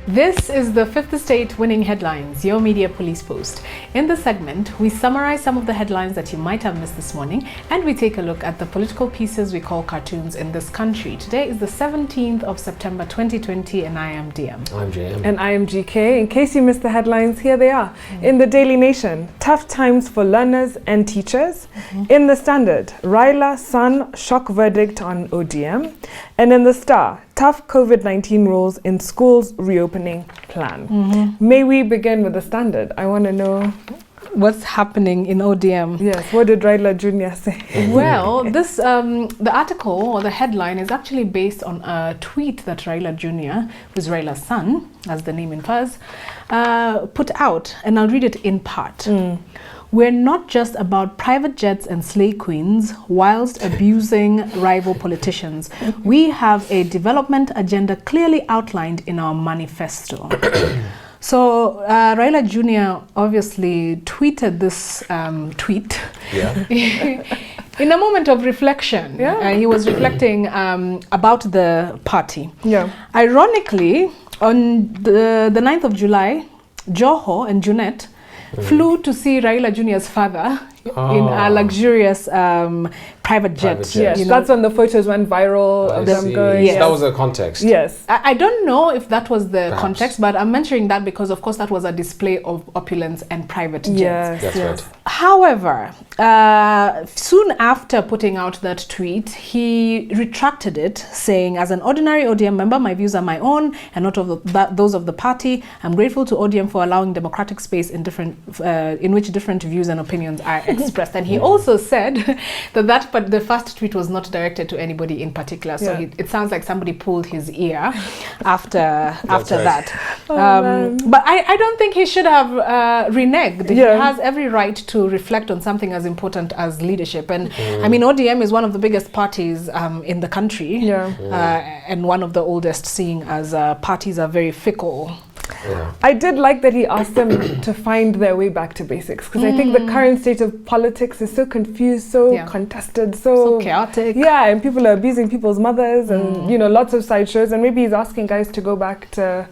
This is the Fifth Estate Winning Headlines, your media police post. In this segment, we summarize some of the headlines that you might have missed this morning, and we take a look at the political pieces we call cartoons in this country. Today is the 17th of September 2020, and I am DM. I'm JM. And I am GK. In case you missed the headlines, here they are. In the Daily Nation, tough times for learners and teachers. In the Standard, Raila son shock verdict on ODM. And in the Star, tough COVID-19 rules in schools reopening plan. May we begin with the Standard? I want to know what's happening in ODM. Yes, what did Raila Jr. say? Well, this the article or the headline is actually based on a tweet that Raila Jr., who's Raila's son, as the name infers, put out, and I'll read it in part. We're not just about private jets and slay queens whilst abusing rival politicians. We have a development agenda clearly outlined in our manifesto. So Raila Jr. obviously tweeted this tweet in a moment of reflection. He was reflecting about the party. Ironically, on the 9th of July, Joho and Junet flew to see Raila Jr.'s father in a luxurious private jet. Yes, you know? That's when the photos went viral of them going. Yes. That was the context. Yes. I don't know if that was the Perhaps. context, but I'm mentioning that because, of course, that was a display of opulence and private jets. Yes, That's yes. right. However, soon after putting out that tweet, he retracted it, saying, as an ordinary ODM member, my views are my own and not of those of the party. I'm grateful to ODM for allowing democratic space in which different views and opinions are expressed. And he also said that but the first tweet was not directed to anybody in particular. So it sounds like somebody pulled his ear after that. But I don't think he should have reneged. He has every right to reflect on something as important as leadership. And I mean, ODM is one of the biggest parties in the country, and one of the oldest, seeing as parties are very fickle. I did like that he asked them to find their way back to basics, because I think the current state of politics is so confused, so contested, so chaotic. And people are abusing people's mothers and lots of sideshows, and maybe he's asking guys to go back to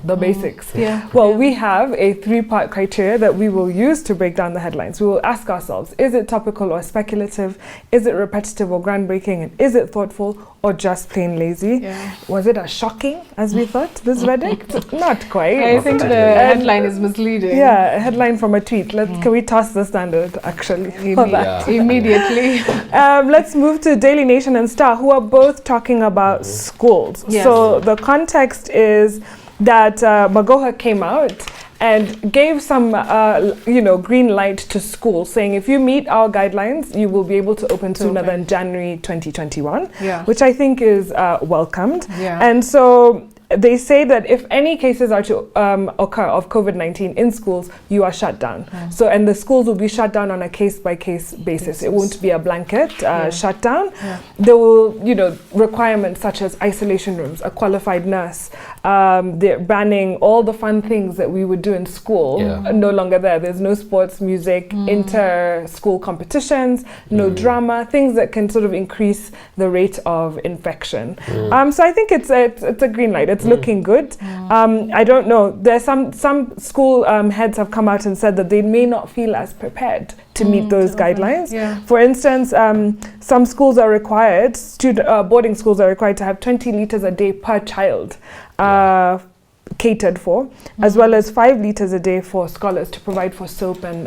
the basics. We have a 3-part criteria that we will use to break down the headlines. We will ask ourselves, is it topical or speculative? Is it repetitive or groundbreaking? And is it thoughtful or just plain lazy? Was it as shocking as we thought, this verdict? Not quite. I think the headline is misleading. A headline from a tweet. Can we toss the Standard, actually? Immediately. Let's move to Daily Nation and Star, who are both talking about schools. So the context is that Magoha came out and gave some, green light to schools, saying if you meet our guidelines, you will be able to open sooner than January 2021, which I think is welcomed. And so they say that if any cases are to occur of COVID-19 in schools, you are shut down. So, and the schools will be shut down on a case-by-case basis. It won't be a blanket shutdown. There will, requirements such as isolation rooms, a qualified nurse. They're banning all the fun things that we would do in school. No longer there. There's no sports, music, inter-school competitions, no drama, things that can sort of increase the rate of infection. So I think it's a green light. It's looking good. I don't know. There's some school heads have come out and said that they may not feel as prepared to meet those guidelines. For instance, some schools are required, boarding schools are required to have 20 liters a day per child catered for, as well as 5 liters a day for scholars to provide for soap and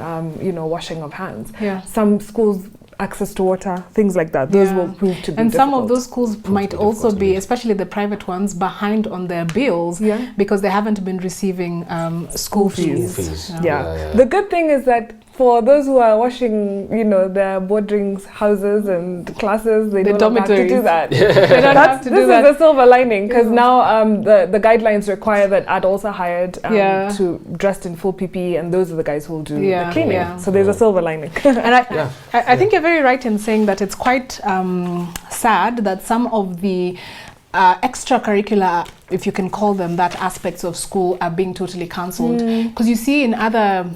washing of hands. Some schools access to water, things like that. Those will prove to be and difficult. some of those schools might also be, especially the private ones, behind on their bills because they haven't been receiving school fees. The good thing is that for those who are washing, their boarding houses and classes, they don't have to do that. They don't have to do that. This is a silver lining, because now the guidelines require that adults are hired to dressed in full PPE, and those are the guys who will do the cleaning. So there's a silver lining. And I think you're very right in saying that it's quite sad that some of the extracurricular if you can call them that, aspects of school are being totally cancelled. Because you see in other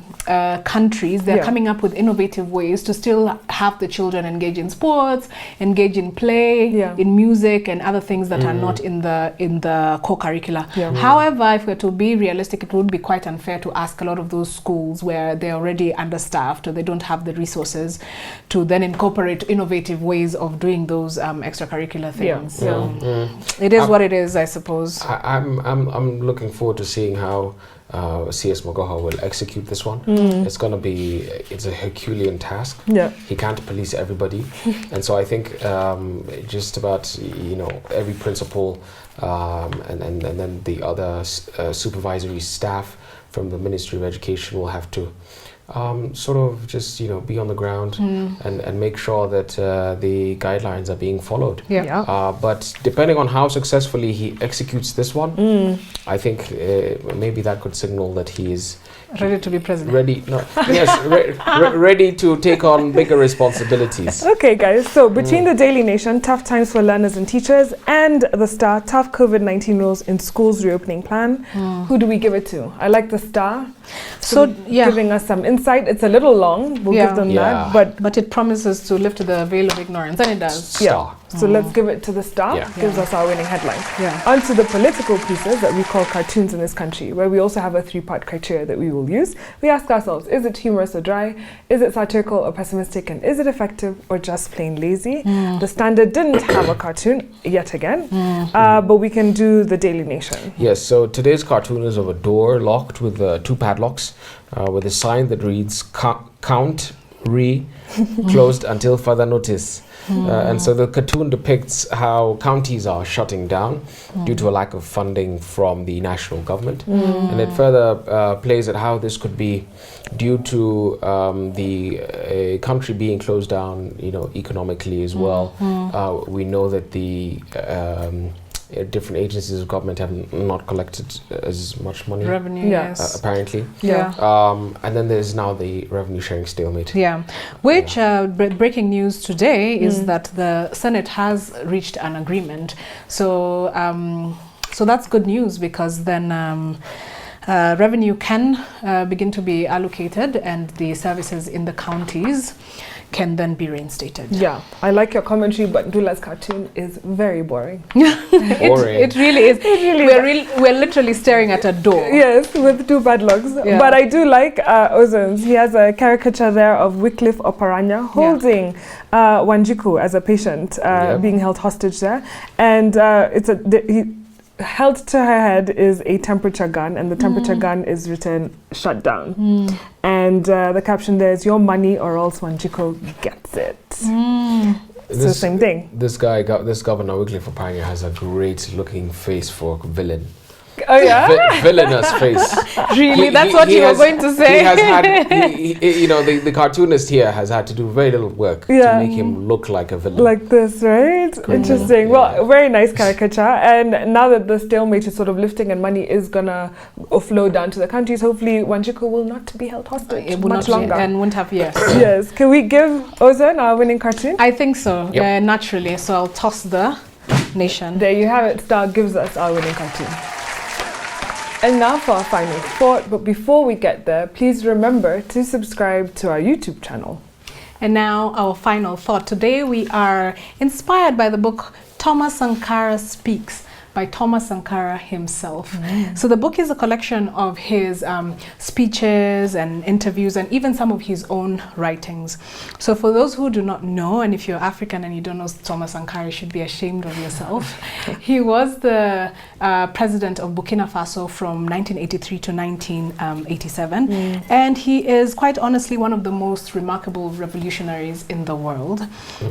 countries, they're coming up with innovative ways to still have the children engage in sports, engage in play, in music and other things that are not in the core curricula. However, if we're to be realistic, it would be quite unfair to ask a lot of those schools where they're already understaffed or they don't have the resources to then incorporate innovative ways of doing those extracurricular things. So it is what it is, I suppose. I'm looking forward to seeing how CS Magoha will execute this one. It's a Herculean task. He can't police everybody, and so I think just about every principal and then the other supervisory staff from the Ministry of Education will have to sort of just be on the ground and make sure that the guidelines are being followed. But depending on how successfully he executes this one, I think maybe that could signal that he is ready to be president. Ready to take on bigger responsibilities. Okay, guys. So between the Daily Nation, tough times for learners and teachers, and the Star, tough COVID-19 rules in schools reopening plan, who do we give it to? I like the Star. So giving us some insight. It's a little long. We'll give them that, but it promises to lift the veil of ignorance, and it does. Star. So let's give it to the Star. Gives us our winning headline. Onto the political pieces that we call cartoons in this country, where we also have a 3-part criteria that we will use. We ask ourselves, is it humorous or dry? Is it satirical or pessimistic? And is it effective or just plain lazy? The Standard didn't have a cartoon yet again, but we can do the Daily Nation. Yes, so today's cartoon is of a door locked with 2 padlocks with a sign that reads count, closed until further notice. And so the cartoon depicts how counties are shutting down due to a lack of funding from the national government. And it further plays at how this could be due to the country being closed down, economically as well. We know that the different agencies of government have not collected as much money. Revenue, apparently. And then there's now the revenue sharing stalemate. Which breaking news today is that the Senate has reached an agreement. So so that's good news, because then revenue can begin to be allocated and the services in the counties can then be reinstated. I like your commentary, but Dula's cartoon is very boring. It really is. We're literally staring at a door. Yes, with 2 padlocks. But I do like Ozon's. He has a caricature there of Wycliffe Oparanya holding Wanjiku as a patient, being held hostage there. And held to her head is a temperature gun, and the temperature gun is written shut down. And the caption there is, your money or else Wanjiku gets it. It's the same thing. This governor Wycliffe Oparanya has a great looking face for villain. Oh yeah? Villainous face. Really? That's what you were going to say? He has had, the cartoonist here has had to do very little work to make him look like a villain. Like this, right? Interesting. Well, very nice caricature. And now that the stalemate is sort of lifting and money is going to flow down to the countries, hopefully Wanjiku will not be held hostage much longer. And won't have, Yes. Can we give Ozon our winning cartoon? I think so, naturally. So I'll toss the Nation. There you have it. Star gives us our winning cartoon. And now for our final thought, but before we get there, please remember to subscribe to our YouTube channel. And now our final thought. Today we are inspired by the book Thomas Sankara Speaks by Thomas Sankara himself. So the book is a collection of his speeches and interviews and even some of his own writings. So for those who do not know, and if you're African and you don't know Thomas Sankara, you should be ashamed of yourself. He was the president of Burkina Faso from 1983 to 1987. And he is quite honestly one of the most remarkable revolutionaries in the world.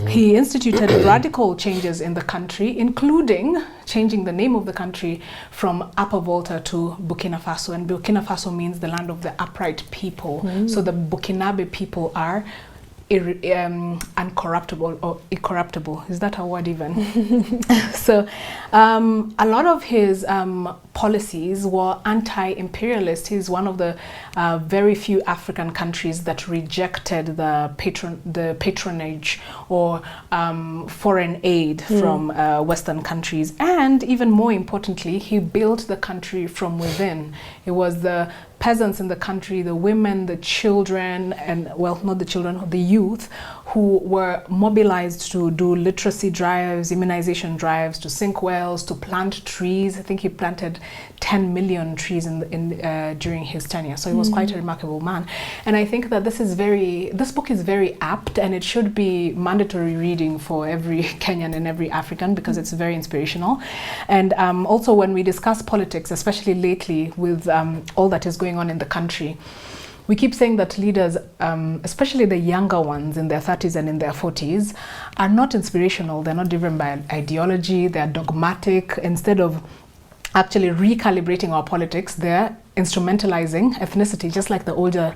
He instituted radical changes in the country, including changing the name of the country from Upper Volta to Burkina Faso. And Burkina Faso means the land of the upright people. So the Burkinabe people are uncorruptible or incorruptible. Is that a word even? So a lot of his policies were anti-imperialist. He's one of the very few African countries that rejected the patronage or foreign aid from Western countries. And even more importantly, he built the country from within. It was the peasants in the country, the women, the children, and well, not the children, the youth, who were mobilized to do literacy drives, immunization drives, to sink wells, to plant trees. I think he planted 10 million trees during his tenure. So he was quite a remarkable man. And I think that this book is very apt, and it should be mandatory reading for every Kenyan and every African, because it's very inspirational. And also when we discuss politics, especially lately with all that is going on in the country, we keep saying that leaders, especially the younger ones in their 30s and in their 40s, are not inspirational. They're not driven by ideology. They're dogmatic. Instead of actually recalibrating our politics, they're instrumentalizing ethnicity, just like the older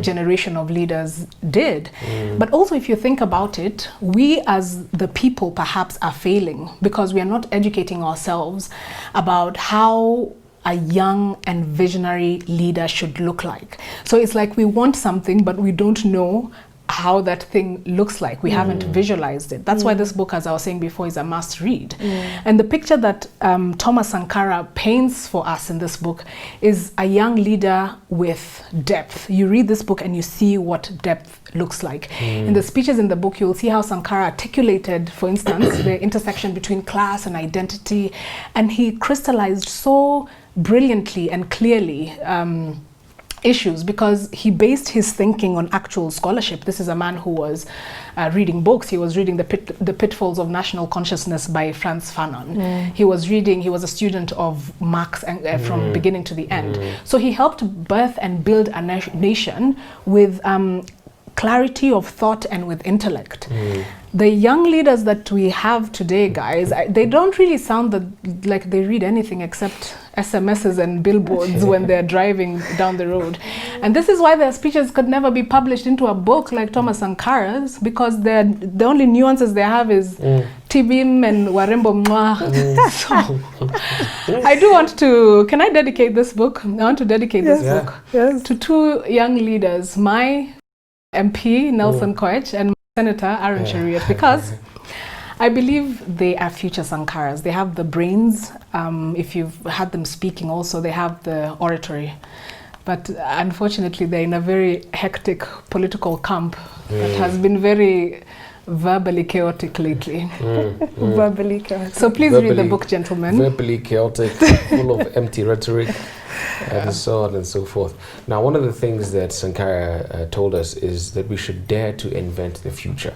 generation of leaders did. But also, if you think about it, we as the people perhaps are failing because we are not educating ourselves about how a young and visionary leader should look like. So it's like we want something, but we don't know how that thing looks like. We haven't visualized it. That's why this book, as I was saying before, is a must read. And the picture that Thomas Sankara paints for us in this book is a young leader with depth. You read this book and you see what depth looks like. In the speeches in the book, you'll see how Sankara articulated, for instance, the intersection between class and identity, and he crystallized so brilliantly and clearly issues, because he based his thinking on actual scholarship. This is a man who was reading books. He was reading The Pitfalls of National Consciousness by Frantz Fanon. He was a student of Marx from beginning to the end. So he helped birth and build a nation with clarity of thought and with intellect. The young leaders that we have today, guys, they don't really sound like they read anything except SMSs and billboards when they're driving down the road. And this is why their speeches could never be published into a book like Thomas Sankara's, because the only nuances they have is Tibim and Warembo Mwa. So I do want to, can I dedicate this book? I want to dedicate this book to two young leaders, my MP, Nelson Koech, and Senator Aaron Cheriot, because I believe they are future Sankaras. They have the brains. If you've had them speaking also, they have the oratory. But unfortunately, they're in a very hectic political camp that has been very verbally chaotic lately. Verbally chaotic. So please read the book, gentlemen. Verbally chaotic, full of empty rhetoric, and so on and so forth. Now, one of the things that Sankara told us is that we should dare to invent the future.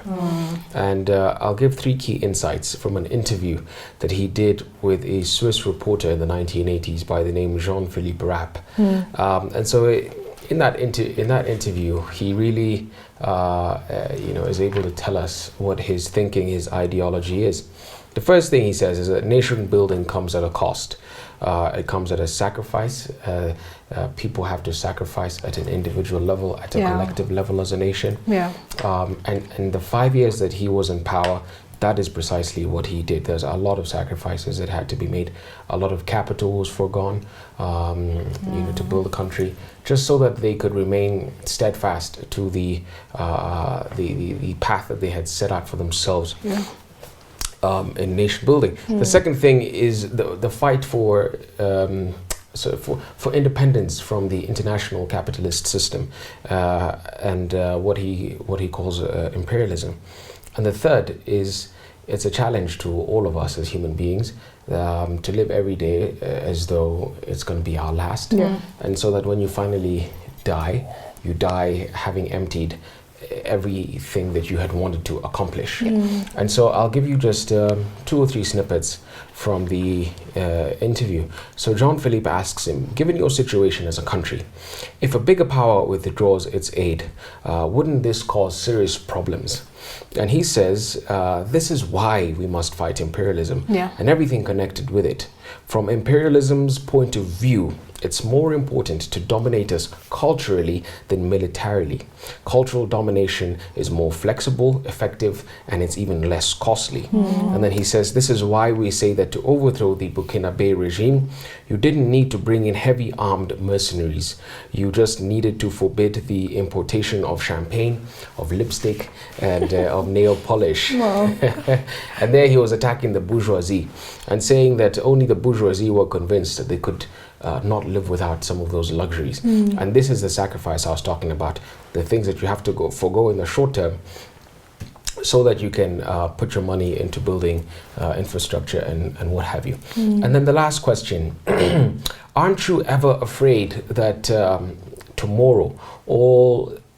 And I'll give 3 key insights from an interview that he did with a Swiss reporter in the 1980s by the name Jean-Philippe Rapp. And so in that interview, he really is able to tell us what his thinking, his ideology is. The first thing he says is that nation building comes at a cost. It comes at a sacrifice. People have to sacrifice at an individual level, at a collective level as a nation. And the 5 years that he was in power, that is precisely what he did. There's a lot of sacrifices that had to be made. A lot of capital was foregone, to build the country, just so that they could remain steadfast to the path that they had set out for themselves. In nation building. The second thing is the fight for independence from the international capitalist system, and what he calls imperialism. And the third is, it's a challenge to all of us as human beings to live every day as though it's going to be our last, and so that when you finally die, you die having emptied everything that you had wanted to accomplish. And so I'll give you just 2 or 3 snippets from the interview. So Jean-Philippe asks him, given your situation as a country, if a bigger power withdraws its aid, wouldn't this cause serious problems? And he says, this is why we must fight imperialism and everything connected with it. From imperialism's point of view, it's more important to dominate us culturally than militarily. Cultural domination is more flexible, effective, and it's even less costly. And then he says, this is why we say that to overthrow the Burkinabe regime, you didn't need to bring in heavy armed mercenaries. You just needed to forbid the importation of champagne, of lipstick, and of nail polish. And there he was attacking the bourgeoisie and saying that only the bourgeoisie were convinced that they could not live without some of those luxuries. And this is the sacrifice I was talking about, the things that you have to forgo in the short term so that you can put your money into building infrastructure and what have you. And then the last question, aren't you ever afraid that tomorrow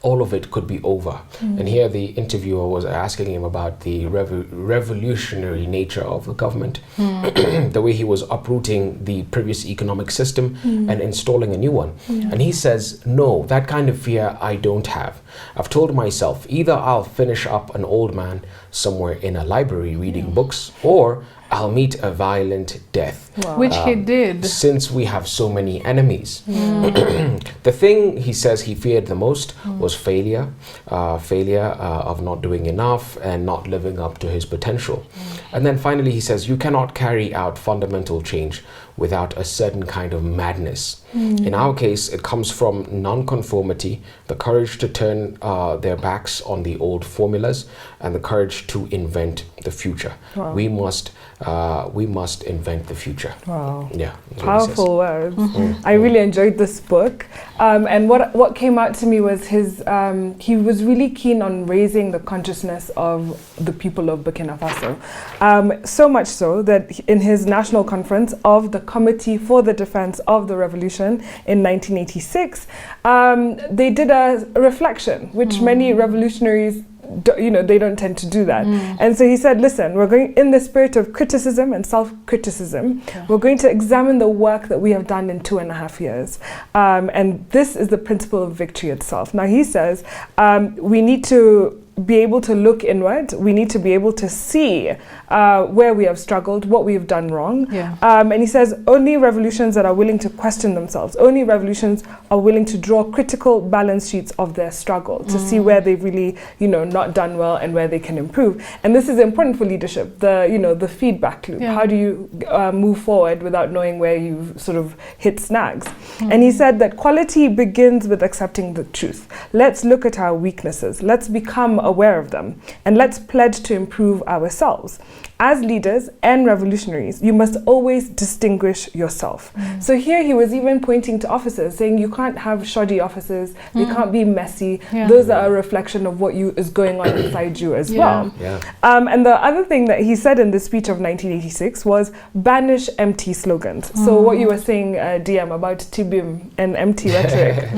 all of it could be over? And here the interviewer was asking him about the revolutionary nature of the government, the way he was uprooting the previous economic system and installing a new one. And he says, no, that kind of fear I don't have. I've told myself, either I'll finish up an old man somewhere in a library reading books, or I'll meet a violent death. Which he did. Since we have so many enemies. The thing he says he feared the most was failure. Failure of not doing enough and not living up to his potential. And then finally he says, you cannot carry out fundamental change without a certain kind of madness. In our case, it comes from nonconformity, the courage to turn their backs on the old formulas, and the courage to invent the future. We must invent the future. Yeah, powerful words. I really enjoyed this book, and what came out to me was he was really keen on raising the consciousness of the people of Burkina Faso, so much so that in his national conference of the Committee for the Defense of the Revolution in 1986, they did a reflection, which many revolutionaries they don't tend to do that. And so he said, listen, we're going in the spirit of criticism and self-criticism. We're going to examine the work that we have done in 2.5 years. And this is the principle of victory itself. Now he says, we need to be able to look inward. We need to be able to see where we have struggled, what we have done wrong. And he says only revolutions that are willing to question themselves, only revolutions are willing to draw critical balance sheets of their struggle to see where they've really, not done well and where they can improve. And this is important for leadership, the feedback loop. How do you move forward without knowing where you've sort of hit snags? And he said that quality begins with accepting the truth. Let's look at our weaknesses. Let's become aware of them, and let's pledge to improve ourselves. As leaders and revolutionaries, you must always distinguish yourself. So here he was even pointing to officers, saying you can't have shoddy officers, they can't be messy. Those are a reflection of what is going on inside you as well. And the other thing that he said in the speech of 1986 was banish empty slogans. So what you were saying, DM, about Tibim and empty rhetoric.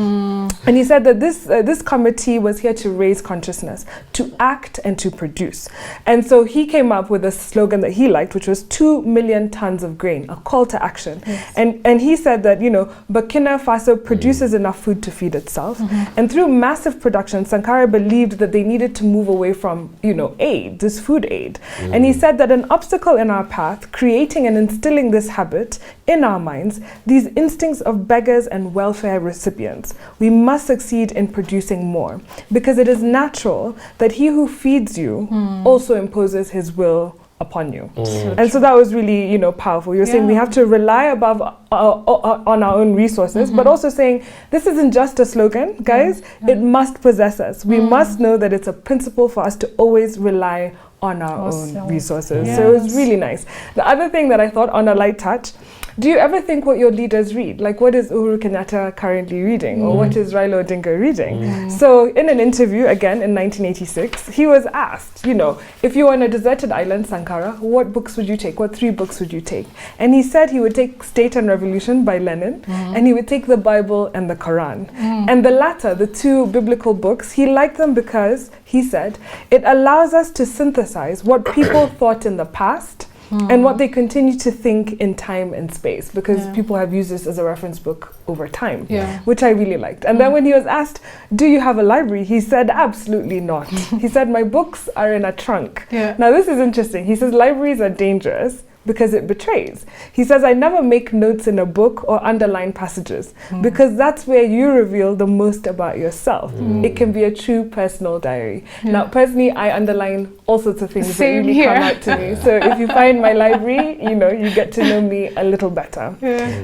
And he said that this committee was here to raise consciousness, to act and to produce. And so he came up with a slogan that he liked, which was 2 million tons of grain, a call to action. And he said that, Burkina Faso produces enough food to feed itself. And through massive production, Sankara believed that they needed to move away from, aid, this food aid. And he said that an obstacle in our path, creating and instilling this habit in our minds, these instincts of beggars and welfare recipients, we must succeed in producing more, because it is natural that he who feeds you also imposes his will upon you. And so that was really, powerful. You're saying we have to rely above on our own resources, but also saying this isn't just a slogan, guys. It must possess us. We must know that it's a principle for us to always rely on our own resources. So it was really nice. The other thing that I thought, on a light touch, do you ever think what your leaders read? Like, what is Uhuru Kenyatta currently reading? Or what is Raila Odinga reading? So in an interview, again, in 1986, he was asked, if you were on a deserted island, Sankara, what books would you take? What 3 books would you take? And he said he would take State and Revolution by Lenin, and he would take the Bible and the Quran. And the latter, the 2 biblical books, he liked them because, he said, it allows us to synthesize what people thought in the past and what they continue to think in time and space, because people have used this as a reference book over time, which I really liked. And then when he was asked, do you have a library? He said, absolutely not. He said, my books are in a trunk. Now this is interesting. He says libraries are dangerous because it betrays. He says, I never make notes in a book or underline passages because that's where you reveal the most about yourself. It can be a true personal diary. Now, personally, I underline all sorts of things that really come out to me. So if you find my library, you know, you get to know me a little better.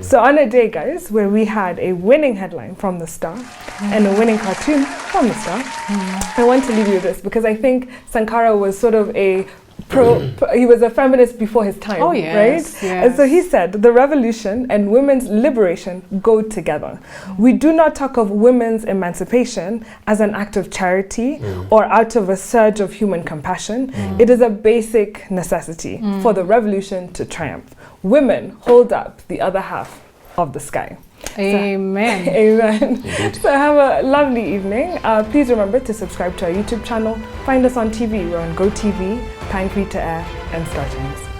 So on a day, guys, where we had a winning headline from the Star and a winning cartoon from the Star, I want to leave you with this because I think Sankara was sort of a he was a feminist before his time, right? Yes. And so he said, the revolution and women's liberation go together. We do not talk of women's emancipation as an act of charity or out of a surge of human compassion. It is a basic necessity for the revolution to triumph. Women hold up the other half of the sky. Amen. Amen. So have a lovely evening. Please remember to subscribe to our YouTube channel. Find us on TV. We're on GoTV, Pan Free to Air, and Star Times.